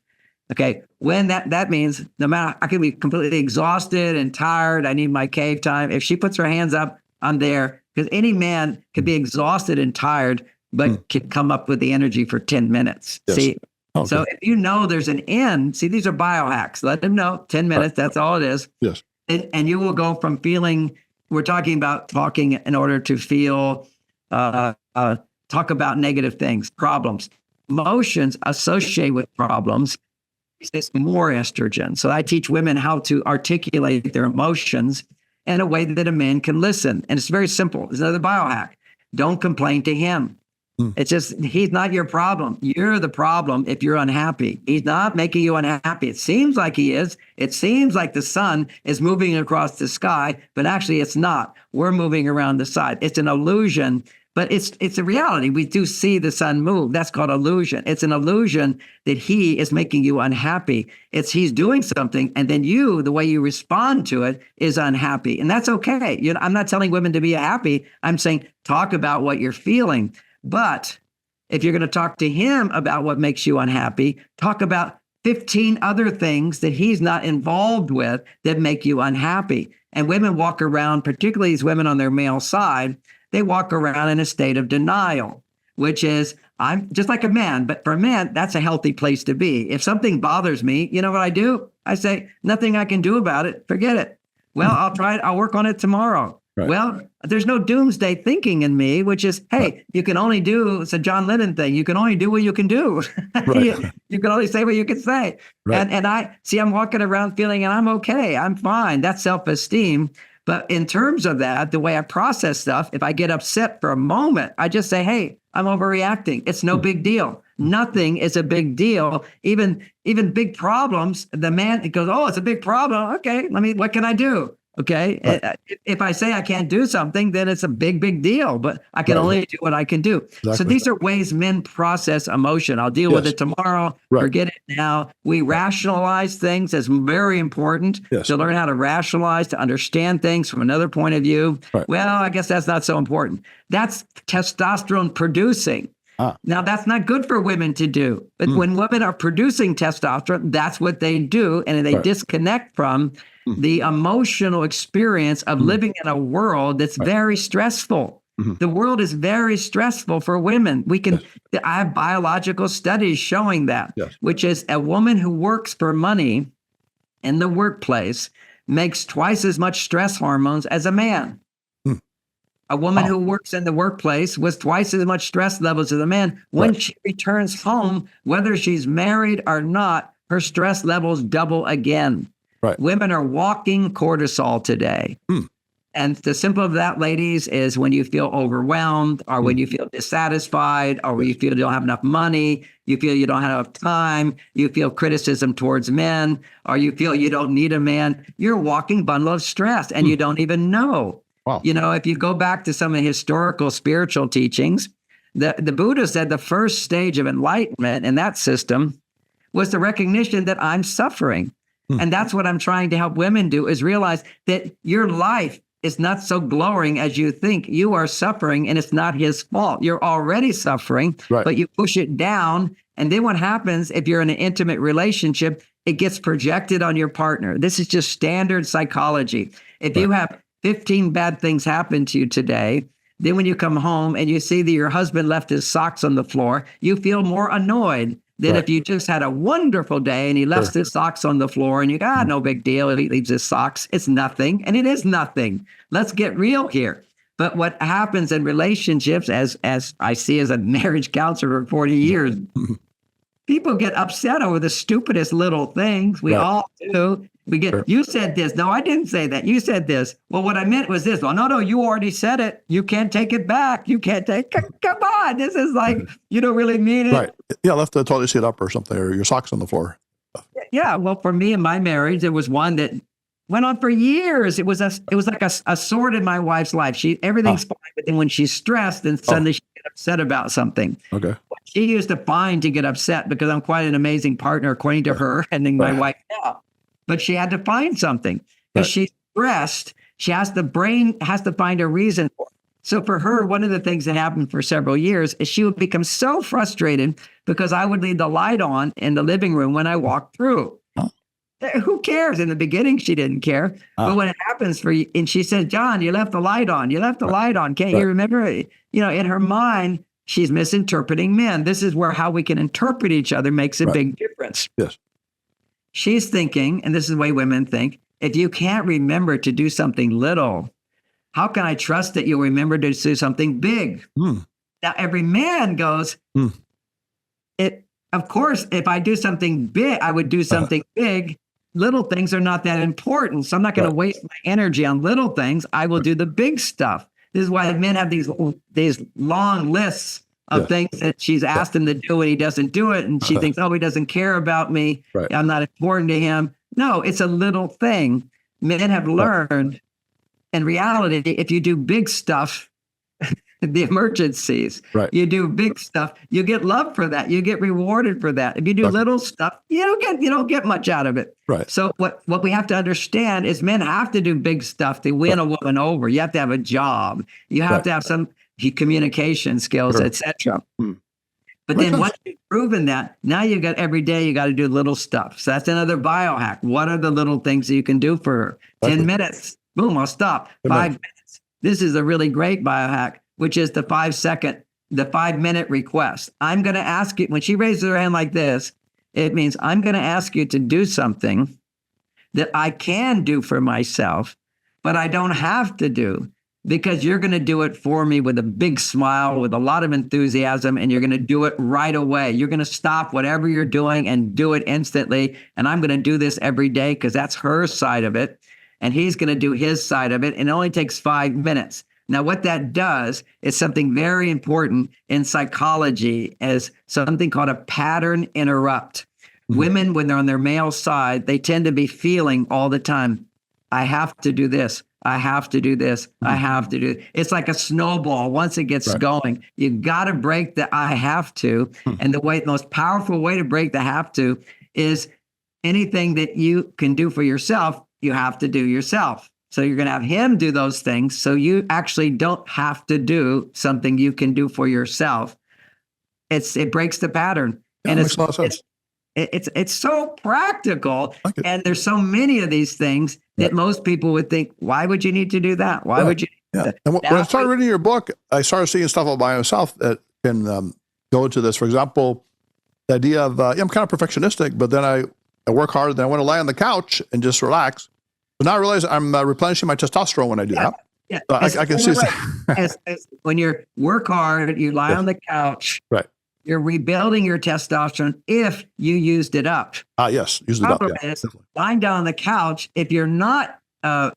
Okay. When that means no matter, I can be completely exhausted and tired. I need my cave time. If she puts her hands up, I'm there, because any man could be exhausted and tired, but can come up with the energy for 10 minutes. Yes. See? Okay. So if you know there's an end, these are biohacks. Let them know 10 minutes. That's all it is. Yes. And you will go from feeling, we're talking about talking in order to feel, talk about negative things, problems, emotions associated with problems. It's more estrogen. So I teach women how to articulate their emotions in a way that a man can listen. And it's very simple. It's another biohack. Don't complain to him. It's just, he's not your problem. You're the problem if you're unhappy. He's not making you unhappy. It seems like he is. It seems like the sun is moving across the sky, but actually it's not. We're moving around the side. It's an illusion, but it's a reality. We do see the sun move. That's called illusion. It's an illusion that he is making you unhappy. He's doing something, and then you, the way you respond to it, is unhappy. And that's okay. I'm not telling women to be happy. I'm saying talk about what you're feeling. But if you're going to talk to him about what makes you unhappy, talk about 15 other things that he's not involved with that make you unhappy. And women walk around, particularly these women on their male side, they walk around in a state of denial, which is, I'm just like a man, but for a man, that's a healthy place to be. If something bothers me, you know what I do? I say, nothing I can do about it. Forget it. Well, I'll try it. I'll work on it tomorrow. Right. Well, there's no doomsday thinking in me, which is, hey, you can only do, it's a John Lennon thing. You can only do what you can do. Right. you can only say what you can say. Right. And I'm walking around feeling, and I'm okay. I'm fine. That's self-esteem. But in terms of that, the way I process stuff, if I get upset for a moment, I just say, hey, I'm overreacting. It's no big deal. Nothing is a big deal. Even big problems, the man goes, oh, it's a big problem. Okay, what can I do? Okay. Right. If I say I can't do something, then it's a big deal, but I can only do what I can do. Exactly. So these are ways men process emotion. I'll deal with it tomorrow. Right. Forget it now. We rationalize things as very important to learn how to rationalize, to understand things from another point of view. Right. Well, I guess that's not so important. That's testosterone producing. Now, that's not good for women to do. But when women are producing testosterone, that's what they do. And they disconnect from the emotional experience of living in a world that's very stressful. The world is very stressful for women. I have biological studies showing that, which is a woman who works for money in the workplace makes twice as much stress hormones as a man. A woman who works in the workplace with twice as much stress levels as a man, when she returns home, whether she's married or not, her stress levels double again. Women are walking cortisol today. And the simple of that, ladies, is when you feel overwhelmed, or when you feel dissatisfied, or when you feel you don't have enough money, you feel you don't have enough time, you feel criticism towards men, or you feel you don't need a man, you're a walking bundle of stress and you don't even know. You know, if you go back to some of the historical spiritual teachings, the Buddha said the first stage of enlightenment in that system was the recognition that I'm suffering. And that's what I'm trying to help women do, is realize that your life is not so glowing as you think. You are suffering and it's not his fault. You're already suffering, but you push it down. And then what happens if you're in an intimate relationship, it gets projected on your partner. This is just standard psychology. If you have 15 bad things happen to you today, then when you come home and you see that your husband left his socks on the floor, you feel more annoyed than if you just had a wonderful day and he left his socks on the floor and you go, no big deal, he leaves his socks. It's nothing. And it is nothing. Let's get real here. But what happens in relationships, as I see as a marriage counselor for 40 years, people get upset over the stupidest little things. We all do. We get, you said this. No, I didn't say that. You said this. Well, what I meant was this. Well, no, you already said it. You can't take it back. You can't take, come on. This is like, you don't really mean it. Yeah, left the toilet seat up or something, or your socks on the floor. Yeah, well, for me in my marriage, there was one that went on for years. It was like a sword in my wife's life. Everything's fine, but then when she's stressed, then suddenly she gets upset about something. She used to find to get upset because I'm quite an amazing partner, according to her, and then my wife now. But she had to find something because she's stressed. The brain has to find a reason for it. So for her, one of the things that happened for several years is she would become so frustrated because I would leave the light on in the living room when I walked through. Who cares? In the beginning, she didn't care. But when it happens for you, and she said, John, you left the light on. You left the light on. Can't you remember? You know, in her mind, she's misinterpreting men. This is where how we can interpret each other makes a big difference. She's thinking, and this is the way women think, if you can't remember to do something little, how can I trust that you'll remember to do something big? Now, every man goes, of course, if I do something big, I would do something big. Little things are not that important. So I'm not going to waste my energy on little things. I will do the big stuff. This is why men have these long lists of things that she's asked him to do and he doesn't do it. And she thinks, oh, he doesn't care about me. I'm not important to him. No, it's a little thing. Men have learned in reality, if you do big stuff, the emergencies, you do big stuff, you get love for that. You get rewarded for that. If you do little stuff, you don't get much out of it. So what we have to understand is men have to do big stuff to win a woman over. You have to have a job. You have to have some communication skills, etc. But then once you've proven that, now you got every day you got to do little stuff. So that's another biohack. What are the little things that you can do for 10 minutes? Boom, I'll stop. 5 minutes. This is a really great biohack, which is the 5-minute request. I'm going to ask you, when she raises her hand like this, it means I'm going to ask you to do something that I can do for myself, but I don't have to do, because you're going to do it for me with a big smile, with a lot of enthusiasm, and you're going to do it right away. You're going to stop whatever you're doing and do it instantly. And I'm going to do this every day because that's her side of it. And he's going to do his side of it. And it only takes 5 minutes. Now, what that does is something very important in psychology, as something called a pattern interrupt. Women, when they're on their male side, they tend to be feeling all the time, I have to do this. I have to do this. I have to do it. It's like a snowball. Once it gets going, you got to break the I have to. And the most powerful way to break the have to is anything that you can do for yourself, you have to do yourself. So you're going to have him do those things. So you actually don't have to do something you can do for yourself. it breaks the pattern. Yeah, And it makes a lot of sense. it's so practical. Like it. And there's so many of these things that most people would think, why would you need to do that? Why would you? Yeah. And when I started reading your book, I started seeing stuff all by myself that can go into this. For example, the idea of, I'm kind of perfectionistic, but then I work hard, then I want to lie on the couch and just relax. But now I realize I'm replenishing my testosterone when I do that. Yeah. So I can see that. When you work hard, you lie on the couch. Right. You're rebuilding your testosterone if you used it up. Yes, use it up. Problem is, lying down on the couch, if you're not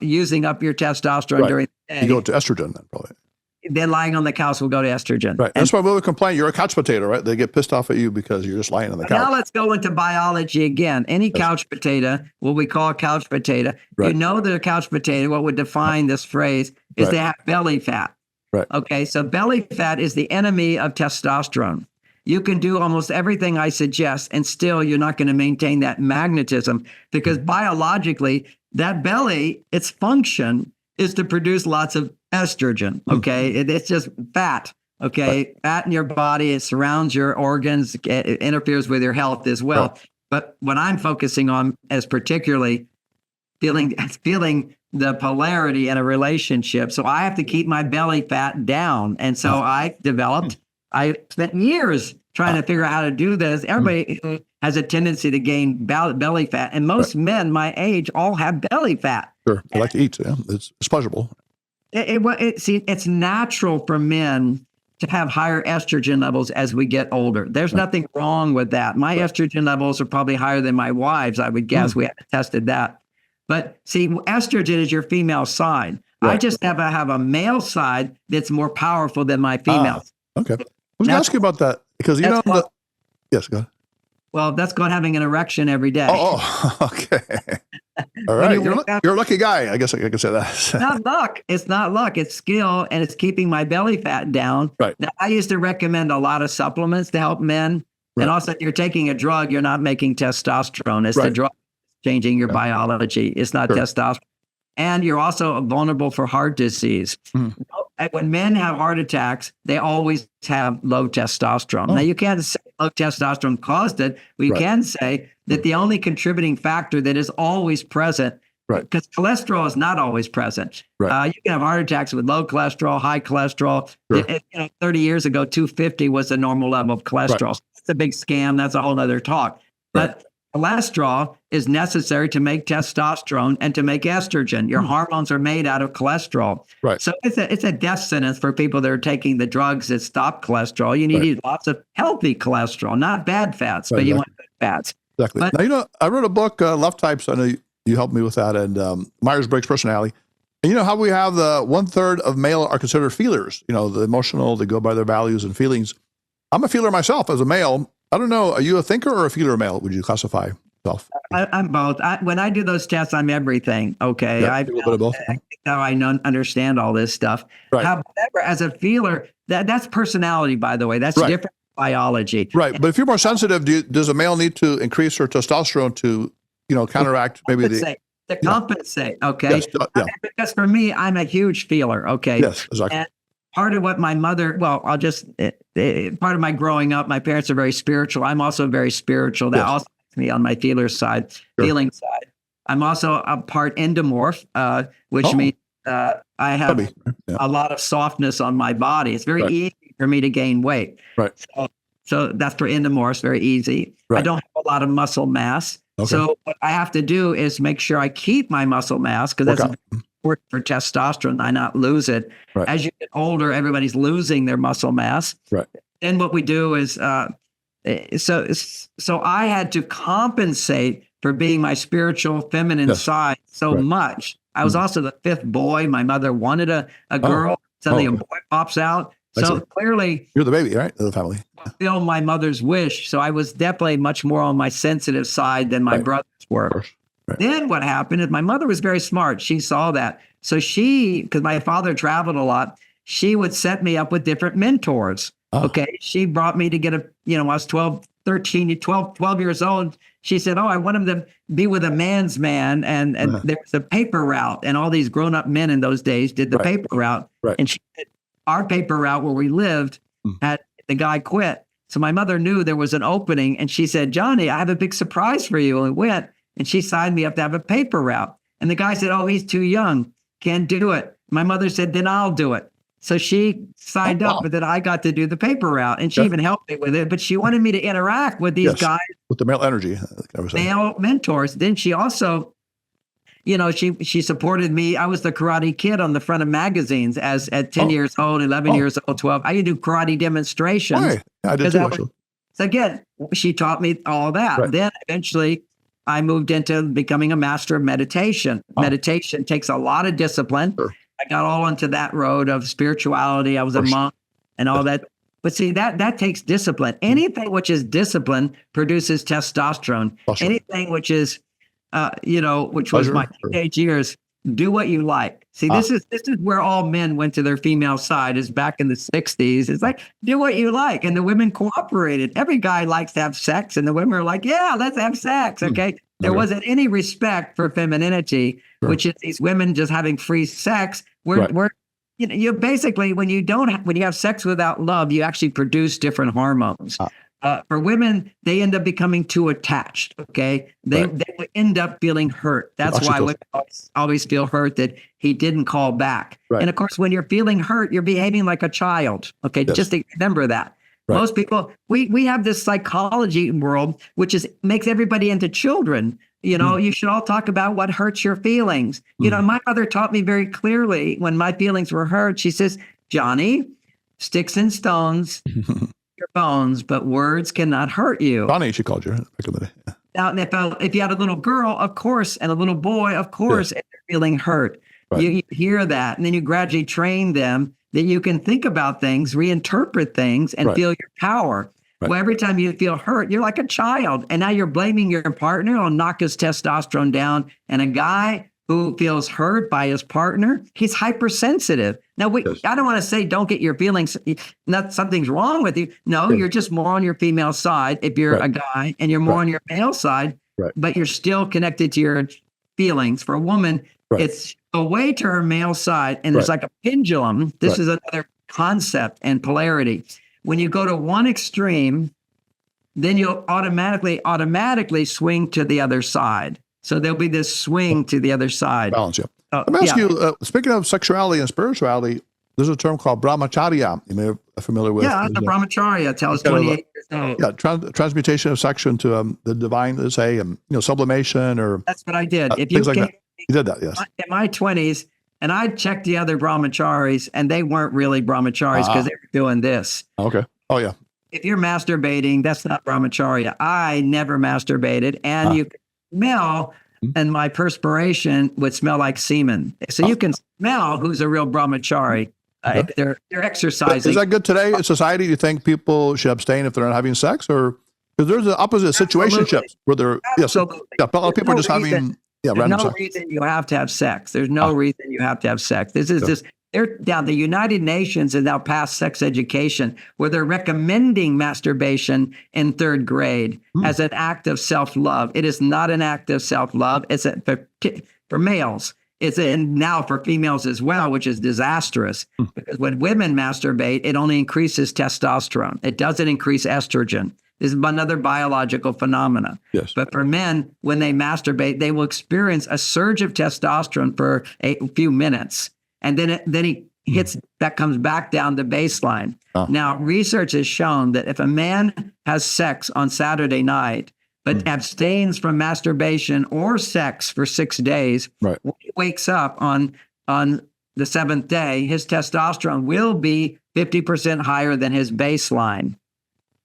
using up your testosterone during the day, you go to estrogen then probably. Then lying on the couch will go to estrogen. Right. That's why women complain, you're a couch potato, right? They get pissed off at you because you're just lying on the couch. Now let's go into biology again. Any couch potato, what we call a couch potato, you know that a couch potato, what would define this phrase is they have belly fat. Right. Okay, so belly fat is the enemy of testosterone. You can do almost everything I suggest, and still you're not going to maintain that magnetism because biologically, that belly, its function is to produce lots of estrogen. Okay, it's just fat. Okay, fat in your body, it surrounds your organs, it interferes with your health as well. Right. But what I'm focusing on is particularly feeling the polarity in a relationship. So I have to keep my belly fat down, and so I spent years trying to figure out how to do this. Everybody has a tendency to gain belly fat, and most men my age all have belly fat. Sure, they like to eat. Yeah, it's pleasurable. It's natural for men to have higher estrogen levels as we get older. There's nothing wrong with that. My estrogen levels are probably higher than my wife's, I would guess. We haven't tested that. But see, estrogen is your female side. I just have a male side that's more powerful than my female. Okay. I was going to ask you about that because yes, go ahead. Well, that's called having an erection every day. Oh, okay. All right. You're a lucky guy. I guess I can say that. It's not luck. It's not luck. It's skill, and it's keeping my belly fat down. Right. Now, I used to recommend a lot of supplements to help men. Right. And also, if you're taking a drug, you're not making testosterone. It's the drug changing your biology. It's not testosterone. And you're also vulnerable for heart disease. When men have heart attacks, they always have low testosterone. Now, you can't say low testosterone caused it, but you can say that the only contributing factor that is always present, because cholesterol is not always present. You can have heart attacks with low cholesterol, high cholesterol. 30 years ago, 250 was the normal level of cholesterol. So that's a big scam. That's a whole other talk. But cholesterol is necessary to make testosterone and to make estrogen. Your hormones are made out of cholesterol. Right. So it's a death sentence for people that are taking the drugs that stop cholesterol. You need to eat lots of healthy cholesterol, not bad fats, but you want good fats. Exactly. But, now, I wrote a book, Love Types. I know you helped me with that, and Myers-Briggs Personality. And you know how we have the 1/3 of male are considered feelers, the emotional, they go by their values and feelings. I'm a feeler myself as a male. I don't know. Are you a thinker or a feeler male? Would you classify yourself? I'm both. When I do those tests, I'm everything. Okay. Yeah, a little bit of both. Now I understand all this stuff. Right. However, as a feeler, that's personality, by the way. That's different biology. Right. But if you're more sensitive, does a male need to increase her testosterone to, counteract maybe to compensate? Okay. Yes, because for me, I'm a huge feeler. Okay. Yes, exactly. And part of what my mother, part of my growing up, my parents are very spiritual. I'm also very spiritual. That also makes me on my feeling side. I'm also a part endomorph, which means I have a lot of softness on my body. It's very easy for me to gain weight. Right. So that's for endomorphs, very easy. Right. I don't have a lot of muscle mass. Okay. So what I have to do is make sure I keep my muscle mass because that's important for testosterone. I not lose it. Right. As you get older, everybody's losing their muscle mass. Right. Then what we do is, so I had to compensate for being my spiritual feminine side so much. I was also the fifth boy. My mother wanted a girl. Suddenly a boy pops out. So clearly, you're the baby, right, of the family. Fulfill my mother's wish. So I was definitely much more on my sensitive side than my brothers were. Right. Then what happened is my mother was very smart. She saw that. So because my father traveled a lot, she would set me up with different mentors. Okay. She brought me to get I was 12 years old. She said, I want him to be with a man's man. And there was a paper route. And all these grown-up men in those days did the paper route. Right. And she said, our paper route where we lived had the guy quit. So my mother knew there was an opening, and she said, Johnny, I have a big surprise for you. And we went, and she signed me up to have a paper route. And the guy said, oh, he's too young, can't do it. My mother said, then I'll do it. So she signed up, but then I got to do the paper route, and she even helped me with it. But she wanted me to interact with these guys, with the male energy, male mentors. Then she also, she supported me. I was the Karate Kid on the front of magazines at 10 years old, 11 years old, 12. I used to do karate demonstrations. Right. Yeah, I did too. So again, she taught me all that. Right. Then eventually I moved into becoming a master of meditation. Meditation takes a lot of discipline. Sure. I got all into that road of spirituality. I was a monk and all that. But see, that takes discipline. Anything which is discipline produces testosterone. Anything which is, which was my teenage years, do what you like. See, this is where all men went to their female side, is back in the 60s. It's like, do what you like. And the women cooperated. Every guy likes to have sex, and the women are like, yeah, let's have sex. Okay. There wasn't any respect for femininity, which is these women just having free sex. You basically, when you have sex without love, you actually produce different hormones. For women, they end up becoming too attached. Okay, they would end up feeling hurt. That's why women always feel hurt that he didn't call back. Right. And of course, when you're feeling hurt, you're behaving like a child. Okay, just remember that. Right. Most people, we have this psychology world, which makes everybody into children. You should all talk about what hurts your feelings. My mother taught me very clearly when my feelings were hurt. She says, Johnny, sticks and stones, your bones, but words cannot hurt you. Johnny, she called you back in the day. Now, if you had a little girl, of course, and a little boy, of course, and they're feeling hurt. Right. You hear that, and then you gradually train them that you can think about things, reinterpret things, and feel your power. Right. Well, every time you feel hurt, you're like a child. And now you're blaming your partner on knock his testosterone down. And a guy who feels hurt by his partner, he's hypersensitive. Now, I don't want to say don't get your feelings, something's wrong with you. No, you're just more on your female side if you're a guy, and you're more on your male side, but you're still connected to your feelings. For a woman, it's away to her male side, and there's like a pendulum. This is another concept and polarity. When you go to one extreme, then you'll automatically swing to the other side. So there'll be this swing to the other side. Balance, Let me ask you, speaking of sexuality and spirituality, there's a term called brahmacharya. You may be familiar with. Yeah, the brahmacharya tells 28 years old. Yeah, transmutation of sex into the divine, let's say, sublimation or. That's what I did. If you like that. You did that, yes. In my 20s, and I checked the other brahmacharis, and they weren't really brahmacharis because they were doing this. Okay. Oh, yeah. If you're masturbating, that's not brahmacharya. I never masturbated, and you can smell, and my perspiration would smell like semen. So you can smell who's a real brahmachari. They're exercising. Is that good today in society? Do you think people should abstain if they're not having sex, or because there's the opposite situationships where they're a lot of people are just having. Yeah, there's no reason you have to have sex. There's no reason you have to have sex. This is just, the United Nations has now passed sex education where they're recommending masturbation in 3rd grade as an act of self-love. It is not an act of self-love. It's for males. It's now for females as well, which is disastrous because when women masturbate, it only increases testosterone. It doesn't increase estrogen. This is another biological phenomena. Yes. But for men, when they masturbate, they will experience a surge of testosterone for a few minutes. And then he hits, that comes back down to baseline. Now, research has shown that if a man has sex on Saturday night, but abstains from masturbation or sex for 6 days, when he wakes up on the 7th day, his testosterone will be 50% higher than his baseline.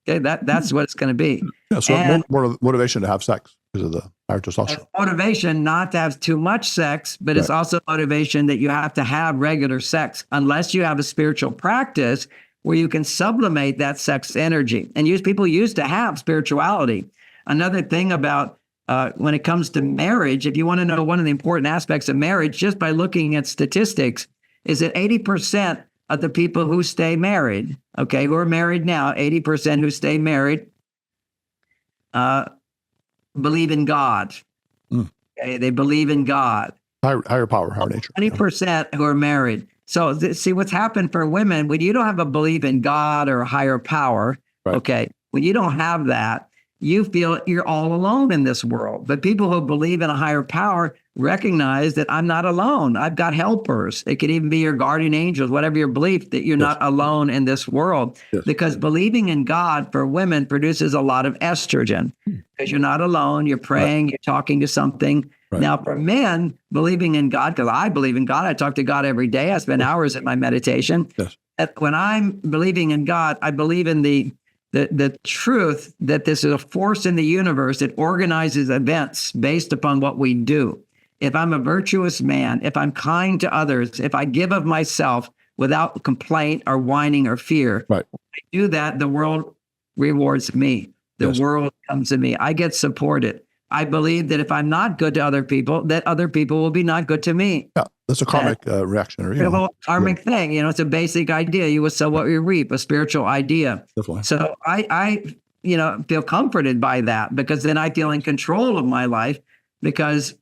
Okay, that's what it's going to be. Yeah, so more motivation to have sex because of the higher testosterone. Motivation not to have too much sex, but it's also motivation that you have to have regular sex unless you have a spiritual practice where you can sublimate that sex energy. And people used to have spirituality. Another thing about when it comes to marriage, if you want to know one of the important aspects of marriage, just by looking at statistics, is that 80% of the people who stay married, who are married now, 80% who stay married, believe in God. Okay, they believe in God. Higher power, higher nature. 20% who are married. So see what's happened for women when you don't have a belief in God or a higher power. Okay, when you don't have that, you feel you're all alone in this world. But people who believe in a higher power recognize that I'm not alone. I've got helpers. It could even be your guardian angels, whatever your belief, that you're not alone in this world. Because believing in God for women produces a lot of estrogen, because you're not alone. You're praying, you're talking to something. Now, for men, believing in God, because I believe in God, I talk to God every day. I spend hours at my meditation. When I'm believing in God, I believe in the truth that this is a force in the universe that organizes events based upon what we do. If I'm a virtuous man, if I'm kind to others, if I give of myself without complaint or whining or fear, when I do that, the world rewards me. The world comes to me. I get supported. I believe that if I'm not good to other people, that other people will be not good to me. Yeah, that's a karmic reaction. Or, karmic thing. It's a basic idea. You will sow what you reap, a spiritual idea. Definitely. So I feel comforted by that, because then I feel in control of my life, because,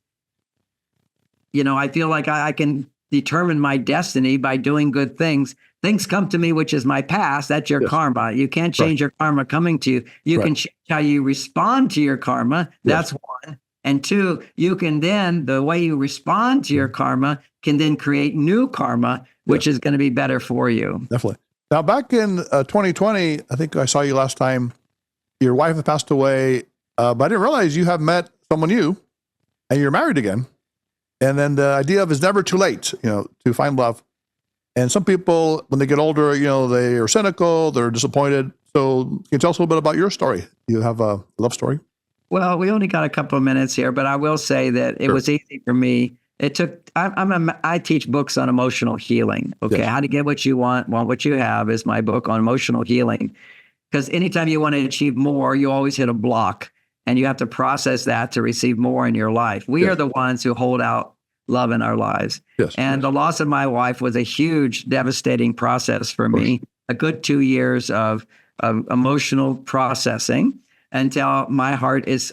I feel like I can determine my destiny by doing good things. Things come to me, which is my past. That's your karma. You can't change your karma coming to you. You can change how you respond to your karma. That's one. And two, you can then, the way you respond to your karma can then create new karma, which is going to be better for you. Definitely. Now, back in 2020, I think I saw you last time, your wife had passed away, but I didn't realize you have met someone new and you're married again. And then the idea of it's never too late, to find love. And some people, when they get older, they are cynical, they're disappointed. So can you tell us a little bit about your story? You have a love story? Well, we only got a couple of minutes here, but I will say that it was easy for me. It took, I teach books on emotional healing. Okay. How to get what you want what you have is my book on emotional healing. Because anytime you want to achieve more, you always hit a block, and you have to process that to receive more in your life. We are the ones who hold out love in our lives. And the loss of my wife was a huge, devastating process for me. A good 2 years of emotional processing until my heart is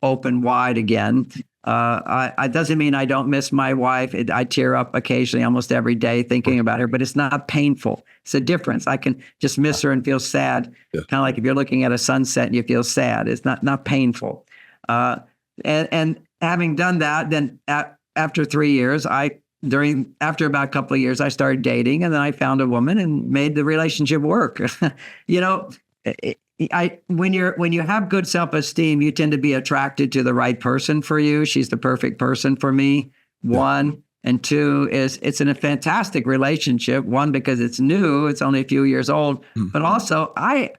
open wide again. It doesn't mean I don't miss my wife. I tear up occasionally, almost every day, thinking about her, but it's not painful. It's a difference. I can just miss her and feel sad. Kind of like if you're looking at a sunset and you feel sad. It's not painful. And having done that, then after 3 years, after about a couple of years, I started dating, and then I found a woman and made the relationship work. When you have good self-esteem, you tend to be attracted to the right person for you. She's the perfect person for me. One. And two is it's in a fantastic relationship. One, because it's new, it's only a few years old, but also I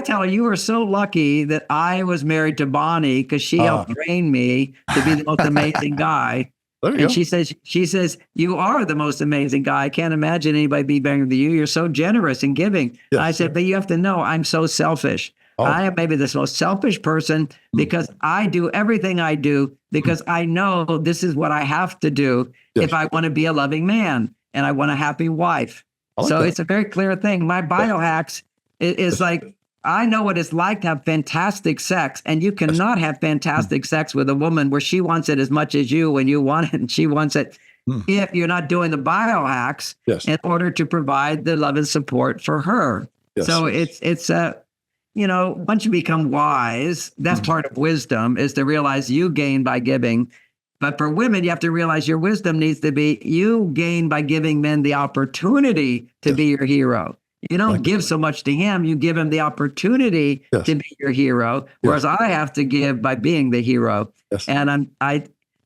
tell her, you were so lucky that I was married to Bonnie, because she helped train me to be the most amazing guy. And she says, you are the most amazing guy. I can't imagine anybody be better than you. You're so generous and giving. I said, but you have to know, I'm so selfish. I am maybe the most selfish person, because I do everything I do because I know this is what I have to do if I want to be a loving man and I want a happy wife. It's a very clear thing. My biohacks is like, I know what it's like to have fantastic sex, and you cannot have fantastic sex with a woman where she wants it as much as you when you want it, and she wants it if you're not doing the biohacks in order to provide the love and support for her. So it's once you become wise, that's part of wisdom, is to realize you gain by giving. But for women, you have to realize your wisdom needs to be you gain by giving men the opportunity to be your hero. You don't give so much to him. You give him the opportunity to be your hero, whereas I have to give by being the hero. And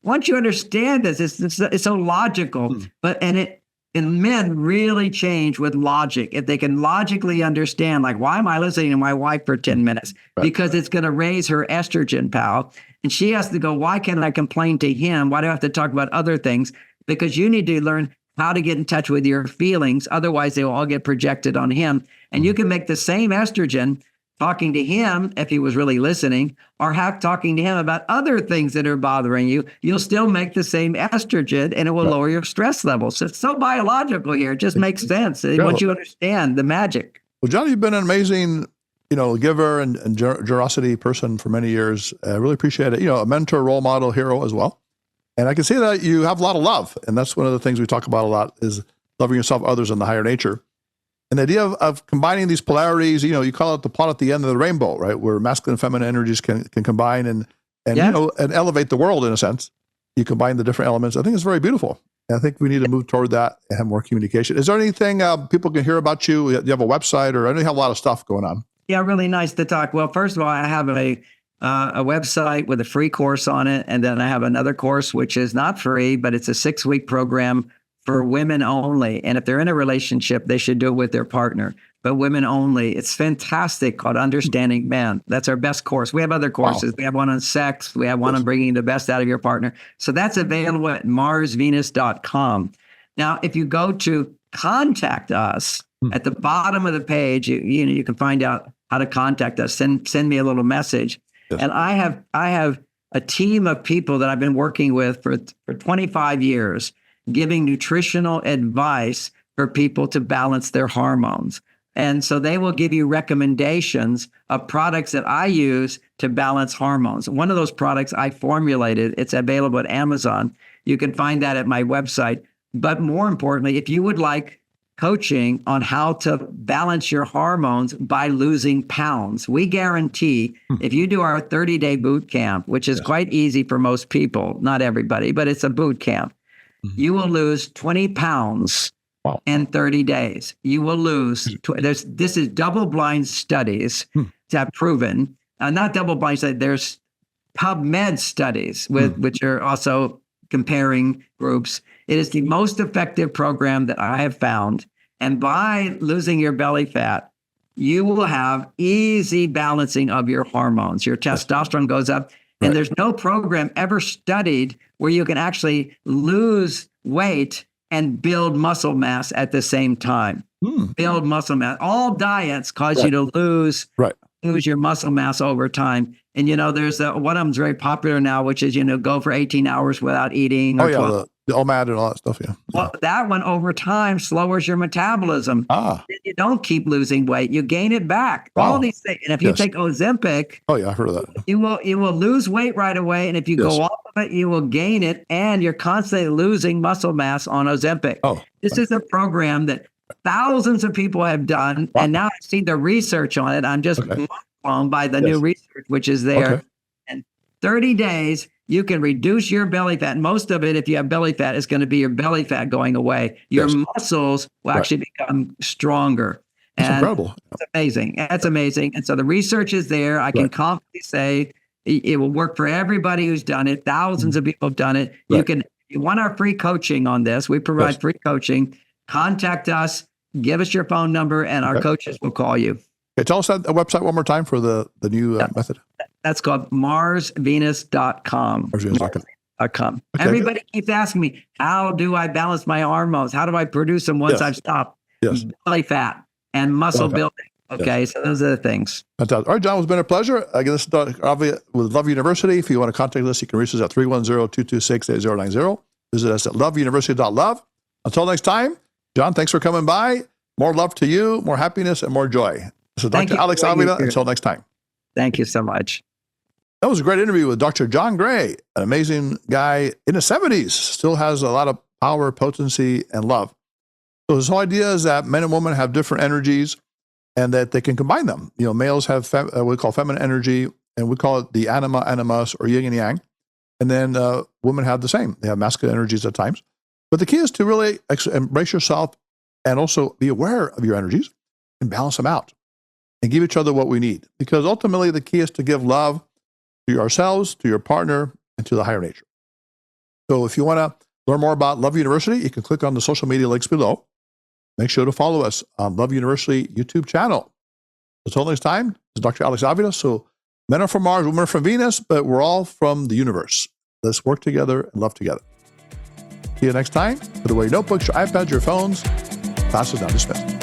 once you understand this, it's so logical. And men really change with logic. If they can logically understand, like, why am I listening to my wife for 10 minutes? Because it's going to raise her estrogen, pal. And she has to go, why can't I complain to him? Why do I have to talk about other things? Because you need to learn how to get in touch with your feelings. Otherwise, they will all get projected on him. And you can make the same estrogen talking to him, if he was really listening, or talking to him about other things that are bothering you. You'll still make the same estrogen, and it will lower your stress levels. So it's so biological here. It just makes sense once you understand the magic. Well, John, you've been an amazing, giver and generosity person for many years. I really appreciate it. A mentor, role model, hero as well. And I can see that you have a lot of love. And that's one of the things we talk about a lot, is loving yourself, others, and the higher nature. And the idea of combining these polarities, you call it the plot at the end of the rainbow, right? Where masculine and feminine energies can combine and and elevate the world in a sense. You combine the different elements. I think it's very beautiful. And I think we need to move toward that and have more communication. Is there anything people can hear about you? Do you have a website, or I know you have a lot of stuff going on? Yeah, really nice to talk. Well, first of all, I have a website with a free course on it. And then I have another course, which is not free, but it's a 6-week program for women only. And if they're in a relationship, they should do it with their partner, but women only. It's fantastic, called Understanding Men. That's our best course. We have other courses. Wow. We have one on sex. We have one on bringing the best out of your partner. So that's available at marsvenus.com. Now, if you go to contact us at the bottom of the page, you can find out how to contact us. Send me a little message. Yes. And I have a team of people that I've been working with for 25 years, giving nutritional advice for people to balance their hormones. And so they will give you recommendations of products that I use to balance hormones. One of those products I formulated, it's available at Amazon. You can find that at my website. But more importantly, if you would like coaching on how to balance your hormones by losing pounds, we guarantee if you do our 30-day boot camp, which is quite easy for most people, not everybody, but it's a boot camp, you will lose 20 pounds in 30 days. You will lose. This is double-blind studies that have proven, not double-blind studies, there's PubMed studies which are also comparing groups. It is the most effective program that I have found. And by losing your belly fat, you will have easy balancing of your hormones. Your testosterone goes up. And there's no program ever studied where you can actually lose weight and build muscle mass at the same time. Build muscle mass. All diets cause you to lose your muscle mass over time. And, there's one of them's very popular now, which is, go for 18 hours without eating. Or 12. The OMAD and all that stuff, Well, that one over time lowers your metabolism. You don't keep losing weight. You gain it back. Wow. All these things. And if you take Ozempic, I've heard of that. You will lose weight right away. And if you go off of it, you will gain it. And you're constantly losing muscle mass on Ozempic. This is a program that thousands of people have done. And now I've seen the research on it. I'm just blown by the new research, which is there. And 30 days, you can reduce your belly fat. Most of it, if you have belly fat, is going to be your belly fat going away. Your muscles will actually become stronger. That's incredible. It's amazing. That's amazing. And so the research is there. I can confidently say it will work for everybody who's done it. Thousands of people have done it. If you want our free coaching on this, we provide free coaching. Contact us, give us your phone number, and our coaches will call you. Okay, tell us that website one more time for the new method. That's called marsvenus.com. Marsvenus.com. Everybody keeps asking me, how do I balance my hormones? How do I produce them once I've stopped? Belly fat and muscle building. Okay, so those are the things. Fantastic. All right, John, it's been a pleasure. Again, this is Dr. Avi with Love University. If you want to contact us, you can reach us at 310-226-8090. Visit us at loveuniversity.love. Until next time, John, thanks for coming by. More love to you, more happiness, and more joy. This is Dr. Alex Avila. Until next time. Thank you so much. That was a great interview with Dr. John Gray, an amazing guy in his 70s, still has a lot of power, potency, and love. So his whole idea is that men and women have different energies and that they can combine them. Males have what we call feminine energy, and we call it the anima, animus, or yin and yang. And then women have the same. They have masculine energies at times. But the key is to really embrace yourself and also be aware of your energies and balance them out and give each other what we need. Because ultimately, the key is to give love to ourselves, to your partner, and to the higher nature. So if you want to learn more about Love University, you can click on the social media links below. Make sure to follow us on Love University YouTube channel. Until next time, this is Dr. Alex Avila. So men are from Mars, women are from Venus, but we're all from the universe. Let's work together and love together. See you next time. Put away your notebooks, your iPads, your phones. Class is now dismissed.